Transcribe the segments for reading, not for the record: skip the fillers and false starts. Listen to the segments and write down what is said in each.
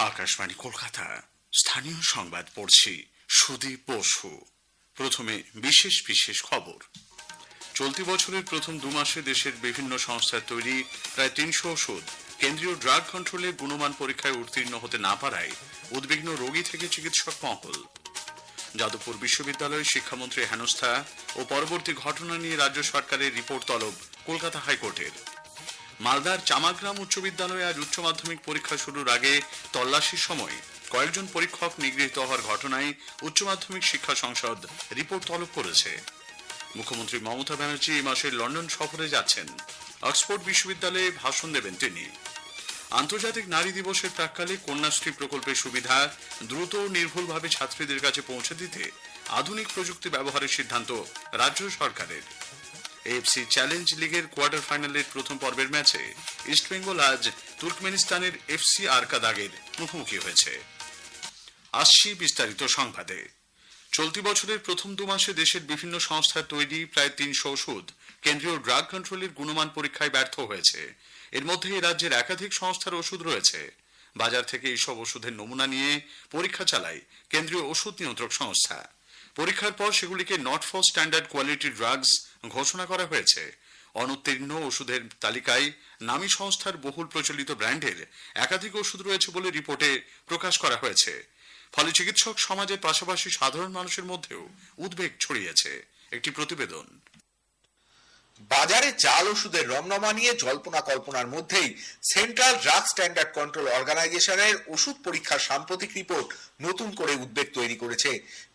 আকাশবাণী কলকাতা স্থানীয় সংবাদ পড়ছি সুদীপ বসু। প্রথমে বিশেষ বিশেষ খবর। চলতি বছরের প্রথম 2 মাসে দেশের বিভিন্ন সংস্থার তৈরি প্রায় 300 ওষুধ কেন্দ্রীয় ড্রাগ কন্ট্রোলের গুণমান পরীক্ষায় উত্তীর্ণ হতে না পারায় উদ্বিগ্ন রোগী থেকে চিকিৎসক মহল। যাদবপুর বিশ্ববিদ্যালয়ে শিক্ষামন্ত্রী হেনস্থা ও পরবর্তী ঘটনা নিয়ে রাজ্য সরকারের রিপোর্ট তলব কলকাতা হাইকোর্টের। মালদার চামাগ্রাম উচ্চ বিদ্যালয়ে আজ উচ্চ মাধ্যমিক পরীক্ষা শুরুর আগে তল্লাশির সময় কয়েকজন পরীক্ষক নিগৃহীত হওয়ার ঘটনায় উচ্চ মাধ্যমিক শিক্ষা সংসদ রিপোর্ট তলব করেছে। মুখ্যমন্ত্রী মমতা ব্যানার্জি এই মাসে লন্ডন সফরে যাচ্ছেন। অক্সফোর্ড বিশ্ববিদ্যালয়ে ভাষণ দেবেন তিনি। আন্তর্জাতিক নারী দিবসের প্রাক্কালে কন্যাশ্রী প্রকল্পের সুবিধা দ্রুত ও নির্ভুলভাবে ছাত্রীদের কাছে পৌঁছে দিতে আধুনিক প্রযুক্তি ব্যবহারের সিদ্ধান্ত রাজ্য সরকারের। এএফসি চ্যালেঞ্জ লিগের কোয়ার্টার ফাইনালের প্রথম পর্বের ম্যাচে ইস্টবেঙ্গল আজ তুর্কমেনিস্তানের এফসি আরকাদাগের মুখোমুখি হয়েছে। আসছি বিস্তারিত সংবাদে। চলতি বছরের প্রথম 2 মাসে দেশের বিভিন্ন সংস্থার তৈরি প্রায় 300 ওষুধ কেন্দ্রীয় ড্রাগ কন্ট্রোলের গুণমান পরীক্ষায় ব্যর্থ হয়েছে। এর মধ্যে রাজ্যের একাধিক সংস্থার ওষুধ রয়েছে। বাজার থেকে এইসব ওষুধের নমুনা নিয়ে পরীক্ষা চালায় কেন্দ্রীয় ওষুধ নিয়ন্ত্রক সংস্থা। পরীক্ষার পর সেগুলিকে not for standard quality drugs ঘোষণা করা হয়েছে। অনুত্তীর্ণ ওষুধের তালিকায় নামী সংস্থার বহুল প্রচলিত ব্র্যান্ডের একাধিক ওষুধ রয়েছে বলে রিপোর্টে প্রকাশ করা হয়েছে। ফলে চিকিৎসক সমাজের পাশাপাশি সাধারণ মানুষের মধ্যেও উদ্বেগ ছড়িয়েছে। একটি প্রতিবেদন। বাজারে জাল ওষুধের রমরমা নিয়ে জল্পনা কল্পনার মধ্যেই সেন্ট্রাল ড্রাগ স্ট্যান্ডার্ড কন্ট্রোল অর্গানাইজেশনের ওষুধ পরীক্ষার সাম্প্রতিক রিপোর্ট নতুন করে উদ্বেগ তৈরি করেছে।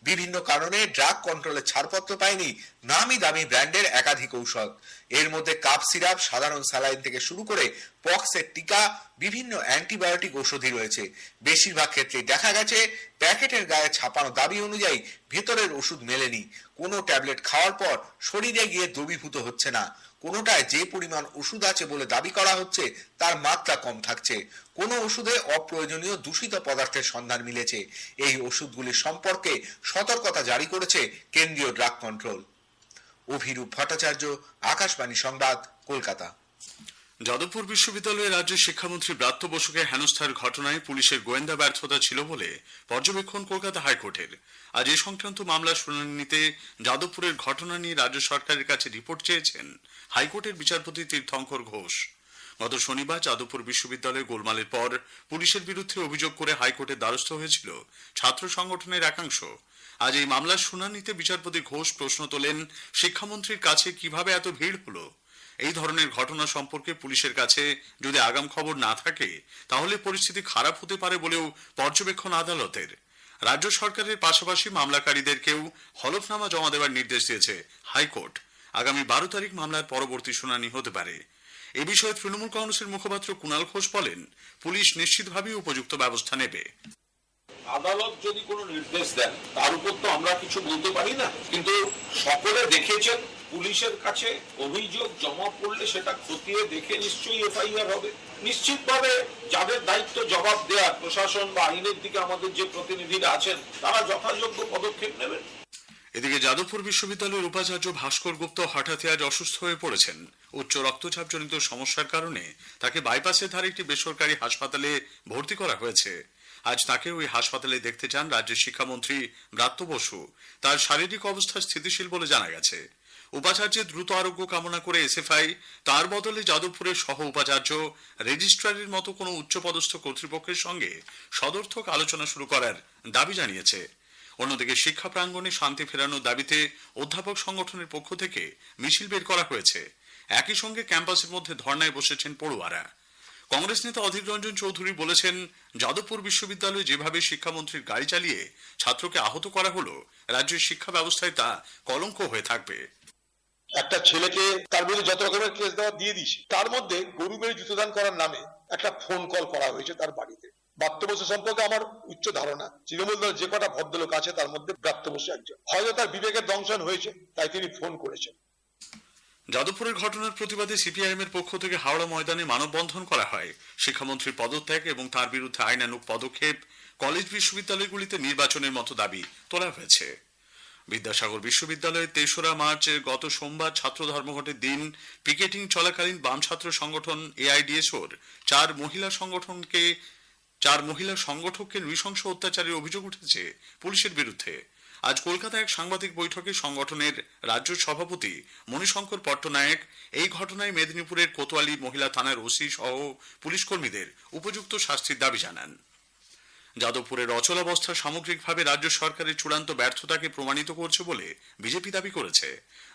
বিভিন্ন কারণে ড্রাগ কন্ট্রোলের ছাড়পত্র পায়নি নামি দামি ব্র্যান্ডের একাধিক ঔষধ। এর মধ্যে কাপ সিরাপ, সাধারণ স্যালাইন থেকে শুরু করে পক্সের টিকা, বিভিন্ন অ্যান্টিবায়োটিক ওষুধই রয়েছে। বেশিরভাগ ক্ষেত্রেই দেখা গেছে প্যাকেটের গায়ে ছাপানো দাবি অনুযায়ী ভেতরের ওষুধ মেলেনি। কোনো ট্যাবলেট খাওয়ার পর শরীরে গিয়ে দ্রবীভূত হচ্ছে না। কোনোটায় যে পরিমাণ ওষুধ আছে বলে দাবি করা হচ্ছে তার মাত্রা কম থাকছে। কোনো ওষুধে অপ্রয়োজনীয় দূষিত পদার্থের সন্ধান মিলেছে। এই ওষুধগুলির সম্পর্কে সতর্কতা জারি করেছে কেন্দ্রীয় ড্রাগ কন্ট্রোল। অভিরূপ ভট্টাচার্য, আকাশবাণী সংবাদ, কলকাতা। যাদবপুর বিশ্ববিদ্যালয়ে রাজ্যের শিক্ষামন্ত্রী ব্রাত্য বসুকে হেনস্থার ঘটনায় পুলিশের গোয়েন্দা ব্যর্থতা ছিল বলে পর্যবেক্ষণ কলকাতা হাইকোর্টের। আজ এ সংক্রান্ত মামলার শুনানি নিতে যাদবপুরের ঘটনা নিয়ে রাজ্য সরকারের কাছে রিপোর্ট চেয়েছেন হাইকোর্টের বিচারপতি তীর্থঙ্কর ঘোষ। গত শনিবার যাদবপুর বিশ্ববিদ্যালয়ে গোলমালের পর পুলিশের বিরুদ্ধে অভিযোগ করে হাইকোর্টের দ্বারস্থ হয়েছিল ছাত্র সংগঠনের একাংশ। আজ এই মামলার শুনানিতে বিচারপতি ঘোষ প্রশ্ন তোলেন, শিক্ষামন্ত্রীর কাছে কিভাবে এত ভিড় হলো। এই ধরনের ঘটনা সম্পর্কে পুলিশের কাছে যদি আগাম খবর না থাকে তাহলে পরিস্থিতি খারাপ হতে পারে বলেও পর্যবেক্ষণ আদালতের। রাজ্য সরকারের পাশাপাশি মামলাকারীদেরকেও হলফনামা জমা দেওয়ার নির্দেশ দিয়েছে হাইকোর্ট। আগামী 12 তারিখ মামলার পরবর্তী শুনানি হতে পারে। এ বিষয়ে তৃণমূল কংগ্রেসের মুখপাত্র কুণাল ঘোষ বলেন, পুলিশ নিশ্চিতভাবেই উপযুক্ত ব্যবস্থা নেবে। আদালত যদি কোনো নির্দেশ দেন তার উপর তো আমরা কিছু বলতে পারি না, কিন্তু সকলে দেখেছেন পুলিশের কাছে অভিযোগ জমা পড়লে সেটা খতিয়ে দেখে নিশ্চয়ই এফআইআর হবে। নিশ্চিতভাবে যাদের দায়িত্ব জবাব দেওয়ার, প্রশাসন বা আইনের দিকে আমাদের যে প্রতিনিধিরা আছেন তারা যথাযোগ্য পদক্ষেপ নেবেন। এদিকে যাদবপুর বিশ্ববিদ্যালয়ের উপাচার্য ভাস্কর গুপ্ত হঠাৎই আজ অসুস্থ হয়ে পড়েছেন। উচ্চ রক্তচাপজনিত সমস্যার কারণে তাকে বাইপাসের ধারে একটি বেসরকারি হাসপাতালে ভর্তি করা হয়েছে। আজ তাকে ওই হাসপাতালে দেখতে যান রাজ্যের শিক্ষামন্ত্রী ব্রাত্য বসু। তার শারীরিক অবস্থা স্থিতিশীল বলে জানা গেছে। উপাচার্যের দ্রুত আরোগ্য কামনা করে এসএফআই তার বদলে যাদবপুরের সহ উপাচার্য, রেজিস্ট্রারের মতো কোনো উচ্চপদস্থ কর্তৃপক্ষের সঙ্গে সদর্থক আলোচনা শুরু করার দাবি জানিয়েছে। অন্যদিকে শিক্ষা প্রাঙ্গণে শান্তি ফেরানোর দাবিতে অধ্যাপক সংগঠনের পক্ষ থেকে মিছিল বের করা হয়েছে। একই সঙ্গে ক্যাম্পাসের মধ্যে ধর্নায় বসেছেন পড়ুয়ারা। কংগ্রেস নেতা অধীর রঞ্জন চৌধুরী বলেছেন, যাদবপুর বিশ্ববিদ্যালয়ে যেভাবে শিক্ষামন্ত্রীর গাড়ি চালিয়ে ছাত্রকে আহত করা হলো, রাজ্যের শিক্ষা ব্যবস্থায় তা কলঙ্ক হয়ে থাকবে। একটা ছেলেকে তার বিরুদ্ধে যত রকমের কেস দেওয়া দিয়ে দিস, তার মধ্যে গরু মেরে জুতোদান করার নামে একটা ফোন কল করা হয়েছে তার বাড়িতে। ব্রাত্য বসু সম্পর্কে আমার উচ্চ ধারণা, তৃণমূল দলের যে কটা ভদ্রলোক আছে তার মধ্যে ব্রাত্য বসু একজন। হয়তো তার বিবেকের দংশন হয়েছে, তাই তিনি ফোন করেছেন। যাদবপুরের ঘটনার প্রতিবাদে সিপিআইএম এর পক্ষ থেকে হাওড়া ময়দানে মানববন্ধন করা হয়। শিক্ষামন্ত্রীর পদত্যাগ এবং তার বিরুদ্ধে আইনানুগ পদক্ষেপ, কলেজ বিশ্ববিদ্যালয়গুলিতে নির্বাচনের মতো দাবি তোলা হয়েছে। বিদ্যাসাগর বিশ্ববিদ্যালয়ে 3রা মার্চ গত সোমবার ছাত্র ধর্মঘটের দিন পিকেটিং চলাকালীন বাম ছাত্র সংগঠন এআইডিএসওর 4 মহিলা সংগঠনকে 4 মহিলা সংগঠককে নৃশংস অত্যাচারের অভিযোগ উঠেছে পুলিশের বিরুদ্ধে। আজ কলকাতায় এক সাংবাদিক বৈঠকে সংগঠনের রাজ্য সভাপতি মণিশঙ্কর পট্টনায়ক এই ঘটনায় মেদিনীপুরের কোতোয়ালি মহিলা থানার ওসি সহ পুলিশ কর্মীদের উপযুক্ত শাস্তির দাবি জানান। যাদবপুরের অচলাবস্থা সামগ্রিকভাবে রাজ্য সরকারের চূড়ান্ত ব্যর্থতাকে প্রমাণিত করছে বলে বিজেপি দাবি করেছে।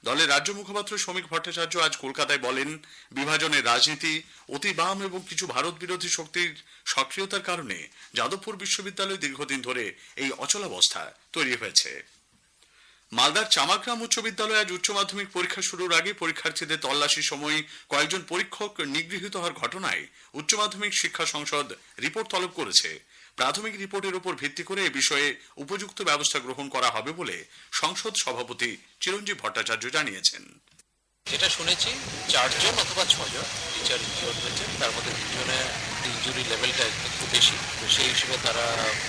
দলের রাজ্য মুখপাত্র শ্রমিক ভট্টাচার্য আজ কলকাতায় বলেন, বিভাজনের রাজনীতি, অতি বাম এবং কিছু ভারত বিরোধী শক্তির সক্রিয়তার কারণে যাদবপুর বিশ্ববিদ্যালয় দীর্ঘদিন ধরে এই অচলাবস্থা তৈরি হয়েছে। মালদার চামাগ্রাম উচ্চ বিদ্যালয়ে আজ উচ্চ মাধ্যমিক পরীক্ষা শুরুর আগে পরীক্ষার্থীদের তল্লাশির সময় কয়েকজন পরীক্ষক নিগৃহীত হওয়ার ঘটনায় উচ্চ মাধ্যমিক শিক্ষা সংসদ রিপোর্ট তলব করেছে। প্রাথমিক রিপোর্টের উপর ভিত্তি করে এ বিষয়ে উপযুক্ত ব্যবস্থা গ্রহণ করা হবে বলে সংসদ সভাপতি চিরঞ্জীব ভট্টাচার্য জানিয়েছেন। যেটা শুনেছি 4 জন অথবা 6 জন টিচার ইনজিওর্ড হয়েছেন, তার মধ্যে 3 জনের ইনজুরি লেভেলটা একটু বেশি, তো সেই হিসেবে তারা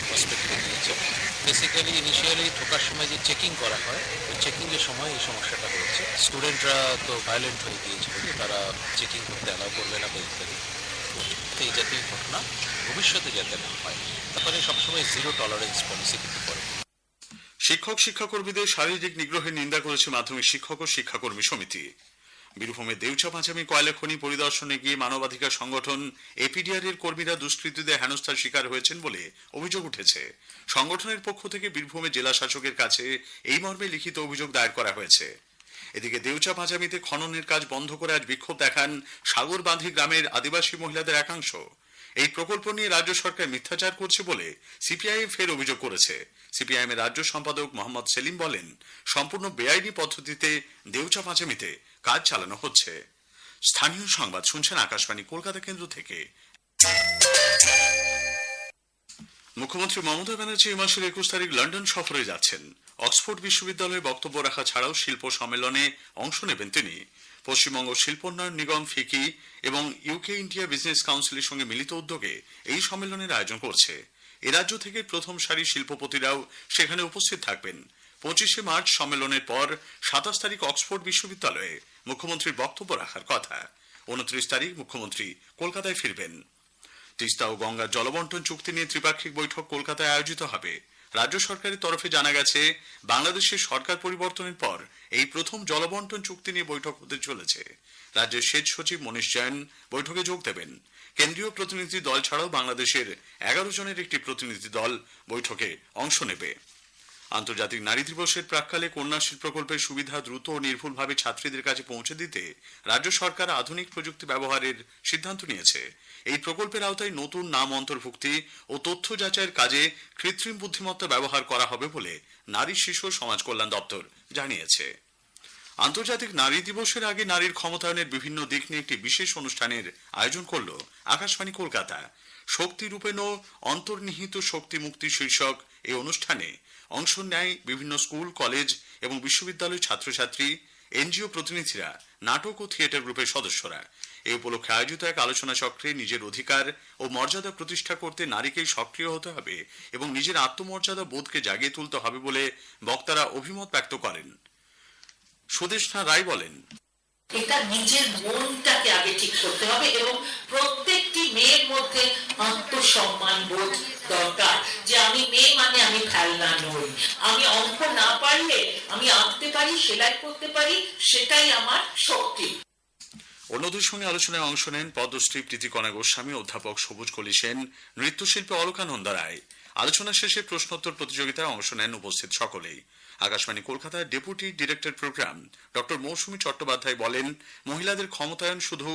হসপিটালে গিয়েছে। বেসিক্যালি ইনিশিয়ালি ঢোকার সময় যে চেকিং করা হয়, ওই চেকিংয়ের সময় এই সমস্যাটা হয়েছে। স্টুডেন্টরা তো ভায়োলেন্ট হয়ে গিয়েছিল, তারা চেকিং করতে অ্যালাউ করবে না বা ইত্যাদি। এই জাতীয় ঘটনা ভবিষ্যতে যাতে না হয়, তারপরে সবসময় জিরো টলারেন্স পলিসি কিন্তু করে। শিক্ষক শিক্ষাকর্মীদের শারীরিক নিগ্রহের নিন্দা করেছে মাধ্যমিক শিক্ষক ও শিক্ষাকর্মী সমিতি। বীরভূমের দেউচা পাঁচামি কয়লা খনি পরিদর্শনে গিয়ে মানবাধিকার সংগঠন এপিডিআর এর কর্মীরা দুষ্কৃতীদের হেনস্থার শিকার হয়েছেন বলে অভিযোগ উঠেছে। সংগঠনের পক্ষ থেকে বীরভূমের জেলা শাসকের কাছে এই মর্মে লিখিত অভিযোগ দায়ের করা হয়েছে। এদিকে দেউচা পাঁচামিতে খননের কাজ বন্ধ করে আজ বিক্ষোভ দেখান সাগরবাঁধি গ্রামের আদিবাসী মহিলাদের একাংশ। এই প্রকল্প নিয়ে রাজ্য সরকার মিথ্যাচার করছে বলে সিপিআইএম ফের অভিযোগ করেছে। সিপিআইএম এর রাজ্য সম্পাদক মোহাম্মদ সেলিম বলেন, সম্পূর্ণ বেআইনি পদ্ধতিতে দেউচা পাঁচামিতে কাজ চালানো হচ্ছে। স্থানীয় সংবাদ শুনছেন আকাশবাণী কলকাতা কেন্দ্র থেকে। মুখ্যমন্ত্রী মমতা ব্যানার্জি এই মাসের 21 তারিখ লন্ডন সফরে যাচ্ছেন। অক্সফোর্ড বিশ্ববিদ্যালয়ে বক্তব্য রাখা ছাড়াও শিল্প সম্মেলনে অংশ নেবেন তিনি। পশ্চিমবঙ্গ শিল্পোন্নয়ন নিগম ফিকি এবং ইউকে ইন্ডিয়া বিজনেস কাউন্সিলের সঙ্গে মিলিত উদ্যোগে এই সম্মেলনের আয়োজন করছে। এ রাজ্য থেকে প্রথম সারির শিল্পপতিরাও সেখানে উপস্থিত থাকবেন। 25শে মার্চ সম্মেলনের পর 27 তারিখ অক্সফোর্ড বিশ্ববিদ্যালয়ে মুখ্যমন্ত্রীর বক্তব্য রাখার কথা। 29 তারিখ মুখ্যমন্ত্রী কলকাতায় ফিরবেন। তিস্তা ও গঙ্গার জলবন্টন চুক্তি নিয়ে ত্রিপাক্ষিক বৈঠক কলকাতায় আয়োজিত হবে। রাজ্য সরকারের তরফে জানা গেছে, বাংলাদেশের সরকার পরিবর্তনের পর এই প্রথম জলবন্টন চুক্তি নিয়ে বৈঠক হতে চলেছে। রাজ্যের সেচ সচিব মনীষ জৈন বৈঠকে যোগ দেবেন। কেন্দ্রীয় প্রতিনিধি দল ছাড়াও বাংলাদেশের 11 জনের একটি প্রতিনিধি দল বৈঠকে অংশ নেবে। আন্তর্জাতিক নারী দিবসের প্রাক্কালে কন্যাশ্রী প্রকল্পের সুবিধা দ্রুত ও নির্ভুলভাবে ছাত্রীদের কাছে পৌঁছে দিতে রাজ্য সরকার আধুনিক প্রযুক্তি ব্যবহারের সিদ্ধান্ত নিয়েছে। এই প্রকল্পের আওতায় নতুন নাম অন্তর্ভুক্তি ও তথ্য যাচাইয়ের কাজে কৃত্রিম বুদ্ধিমত্তা ব্যবহার করা হবে বলে নারী শিশু সমাজ কল্যাণ দপ্তর জানিয়েছে। আন্তর্জাতিক নারী দিবসের আগে নারীর ক্ষমতায়নের বিভিন্ন দিক নিয়ে একটি বিশেষ অনুষ্ঠানের আয়োজন করল আকাশবাণী কলকাতা। শক্তি রূপেণ অন্তর্নিহিত শক্তি মুক্তি শীর্ষক এই অনুষ্ঠানে অংশ নেয় বিভিন্ন স্কুল, কলেজ এবং বিশ্ববিদ্যালয় ছাত্রছাত্রী, এনজিও প্রতিনিধিরা, নাটক ও থিয়েটার গ্রুপের সদস্যরা। এই উপলক্ষে আয়োজিত এক আলোচনা চক্রে নিজের অধিকার ও মর্যাদা প্রতিষ্ঠা করতে নারীকেই সক্রিয় হতে হবে এবং নিজের আত্মমর্যাদা বোধকে জাগিয়ে তুলতে হবে বলে বক্তারা অভিমত ব্যক্ত করেন। সুদেষ্ণা রায় বলেন, এটা নিজের মনটাকে আগে ঠিক করতে হবে এবং প্রত্যেকটি মেয়ের মধ্যে আত্মসম্মান বোধ দরকার, যে আমি মেয়ে মানে আমি খেলনা নই, আমি অঙ্ক না পারলে আমি আঁকতে পারি, সেলাই করতে পারি, সেটাই আমার শক্তি। অন্যদের সঙ্গে আলোচনায় অংশ নেন পদ্মশ্রী প্রীতিকণা গোস্বামী, অধ্যাপক সবুজ কলি সেন, নৃত্যশিল্পী অলকানন্দা রায়। আলোচনা শেষে প্রশ্নোত্তর প্রতিযোগিতায় অংশ নেন উপস্থিত সকলেই। আকাশবাণী কলকাতার ডেপুটি ডিরেক্টর প্রোগ্রাম ডক্টর মৌসুমী চট্টোপাধ্যায় বলেন, মহিলাদের ক্ষমতায়ন শুধু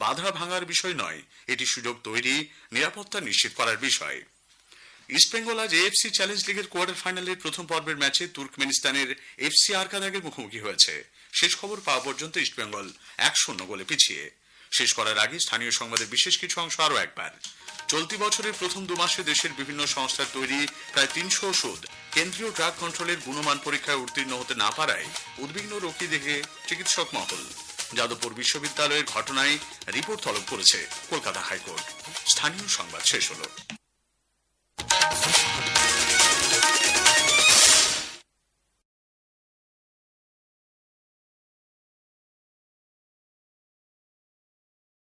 বাধা ভাঙার বিষয় নয়, এটি সুযোগ তৈরি, নিরাপত্তা নিশ্চিত করার বিষয়। ইস্টবেঙ্গল আজ এএফসি চ্যালেঞ্জ লিগের কোয়ার্টার ফাইনালের প্রথম পর্বের ম্যাচে তুর্কমেনিস্তানের এফসি আরকাদাগের মুখোমুখি হয়েছে। শেষ খবর পাওয়া পর্যন্ত ইস্টবেঙ্গল 1-0 গোলে পিছিয়ে। শেষ করার আগে স্থানীয় সংবাদের বিশেষ কিছু অংশ আরও একবার। চলতি বছরের প্রথম 2 মাসে দেশের বিভিন্ন সংস্থার তৈরি প্রায় 300 ওষুধ কেন্দ্রীয় ড্রাগ কন্ট্রোলের গুণমান পরীক্ষায় উত্তীর্ণ হতে না পারায় উদ্বিগ্ন রোগী দেখে চিকিৎসক মহল। যাদবপুর বিশ্ববিদ্যালয়ের ঘটনায় রিপোর্ট তলব করেছে কলকাতা হাইকোর্ট। স্থানীয় সংবাদ শেষ হলো।